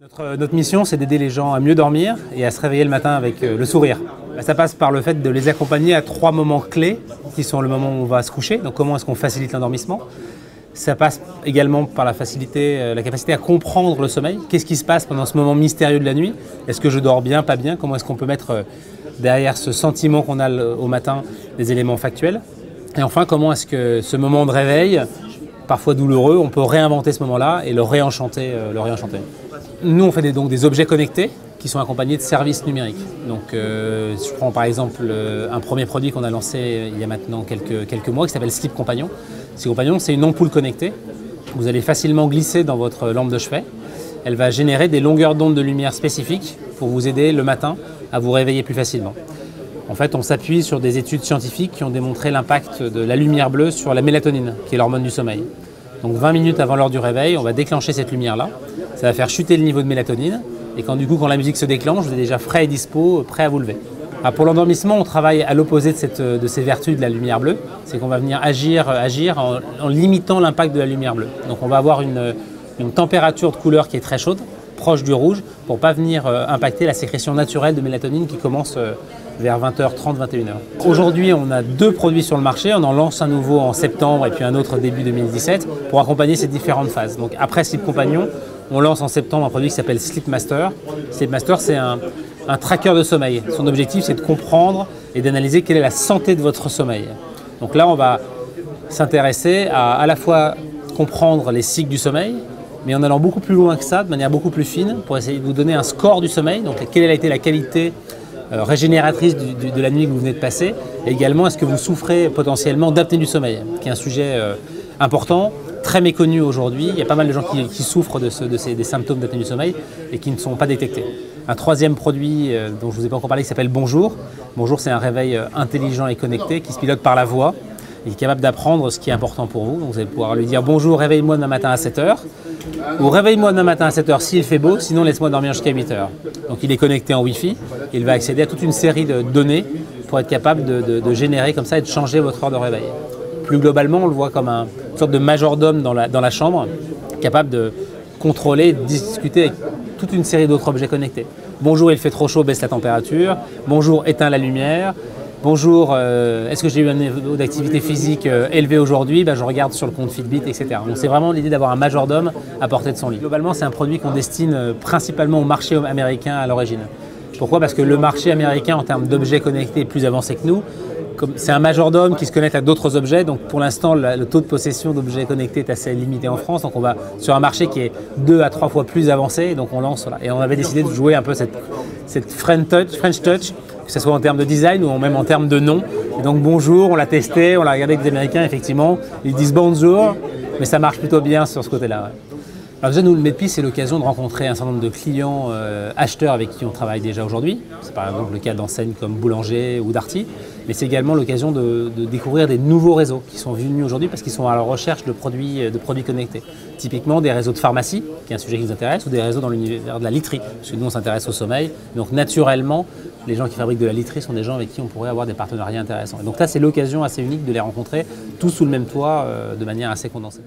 Notre mission, c'est d'aider les gens à mieux dormir et à se réveiller le matin avec le sourire. Ça passe par le fait de les accompagner à 3 moments clés, qui sont le moment où on va se coucher, donc comment est-ce qu'on facilite l'endormissement. Ça passe également par la capacité à comprendre le sommeil. Qu'est-ce qui se passe pendant ce moment mystérieux de la nuit? Est-ce que je dors bien, pas bien? Comment est-ce qu'on peut mettre derrière ce sentiment qu'on a au matin des éléments factuels? Et enfin, comment est-ce que ce moment de réveil, parfois douloureux, on peut réinventer ce moment-là et le réenchanter. Nous, on fait donc des objets connectés qui sont accompagnés de services numériques. Donc, je prends par exemple un premier produit qu'on a lancé il y a maintenant quelques mois qui s'appelle Sleep Compagnon. Sleep Compagnon, c'est une ampoule connectée que vous allez facilement glisser dans votre lampe de chevet. Elle va générer des longueurs d'onde de lumière spécifiques pour vous aider le matin à vous réveiller plus facilement. En fait, on s'appuie sur des études scientifiques qui ont démontré l'impact de la lumière bleue sur la mélatonine, qui est l'hormone du sommeil. Donc 20 minutes avant l'heure du réveil, on va déclencher cette lumière-là. Ça va faire chuter le niveau de mélatonine. Et quand la musique se déclenche, vous êtes déjà frais et dispo, prêt à vous lever. Alors pour l'endormissement, on travaille à l'opposé de ces vertus de la lumière bleue. C'est qu'on va venir agir en limitant l'impact de la lumière bleue. Donc on va avoir une température de couleur qui est très chaude, proche du rouge, pour ne pas venir impacter la sécrétion naturelle de mélatonine qui commence vers 20h30, 21h. Aujourd'hui, on a 2 produits sur le marché. On en lance un nouveau en septembre et puis un autre début 2017 pour accompagner ces différentes phases. Donc après Sleep Compagnon, on lance en septembre un produit qui s'appelle Sleep Master. Sleep Master, c'est un tracker de sommeil. Son objectif, c'est de comprendre et d'analyser quelle est la santé de votre sommeil. Donc là, on va s'intéresser à la fois comprendre les cycles du sommeil, mais en allant beaucoup plus loin que ça, de manière beaucoup plus fine, pour essayer de vous donner un score du sommeil. Donc quelle a été la qualité régénératrice de la nuit que vous venez de passer, et également est-ce que vous souffrez potentiellement d'apnée du sommeil, qui est un sujet important, très méconnu aujourd'hui. Il y a pas mal de gens qui souffrent des symptômes d'apnée du sommeil et qui ne sont pas détectés. Un troisième produit dont je ne vous ai pas encore parlé qui s'appelle Bonjour. Bonjour, c'est un réveil intelligent et connecté qui se pilote par la voix et qui est capable d'apprendre ce qui est important pour vous. Donc vous allez pouvoir lui dire bonjour, réveille-moi demain matin à 7h, ou réveille-moi demain matin à 7h s'il fait beau, sinon laisse-moi dormir jusqu'à 8h. Donc il est connecté en Wi-Fi, il va accéder à toute une série de données pour être capable de générer comme ça et de changer votre heure de réveil. Plus globalement, on le voit comme une sorte de majordome dans la chambre, capable de contrôler, de discuter avec toute une série d'autres objets connectés. Bonjour, il fait trop chaud, baisse la température. Bonjour, éteins la lumière. Bonjour, est-ce que j'ai eu un niveau d'activité physique élevé aujourd'hui? Je regarde sur le compte Fitbit, etc. Donc c'est vraiment l'idée d'avoir un majordome à portée de son lit. Globalement, c'est un produit qu'on destine principalement au marché américain à l'origine. Pourquoi? Parce que le marché américain, en termes d'objets connectés, est plus avancé que nous. C'est un majordome qui se connecte à d'autres objets, donc pour l'instant, le taux de possession d'objets connectés est assez limité en France. Donc on va sur un marché qui est 2 à 3 fois plus avancé, donc on lance. Voilà. Et on avait décidé de jouer un peu cette French touch, que ce soit en termes de design ou même en termes de nom. Et donc bonjour, on l'a testé, on l'a regardé avec des Américains, effectivement, ils disent bonjour, mais ça marche plutôt bien sur ce côté-là. Ouais. Alors déjà, nous, le MedPeace, c'est l'occasion de rencontrer un certain nombre de clients acheteurs avec qui on travaille déjà aujourd'hui. C'est par exemple le cas d'enseignes comme Boulanger ou Darty, mais c'est également l'occasion de découvrir des nouveaux réseaux qui sont venus aujourd'hui parce qu'ils sont à la recherche de produits connectés. Typiquement des réseaux de pharmacie, qui est un sujet qui nous intéresse, ou des réseaux dans l'univers de la literie, parce que nous, on s'intéresse au sommeil. Donc naturellement, les gens qui fabriquent de la literie sont des gens avec qui on pourrait avoir des partenariats intéressants. Et donc là, c'est l'occasion assez unique de les rencontrer tous sous le même toit de manière assez condensée.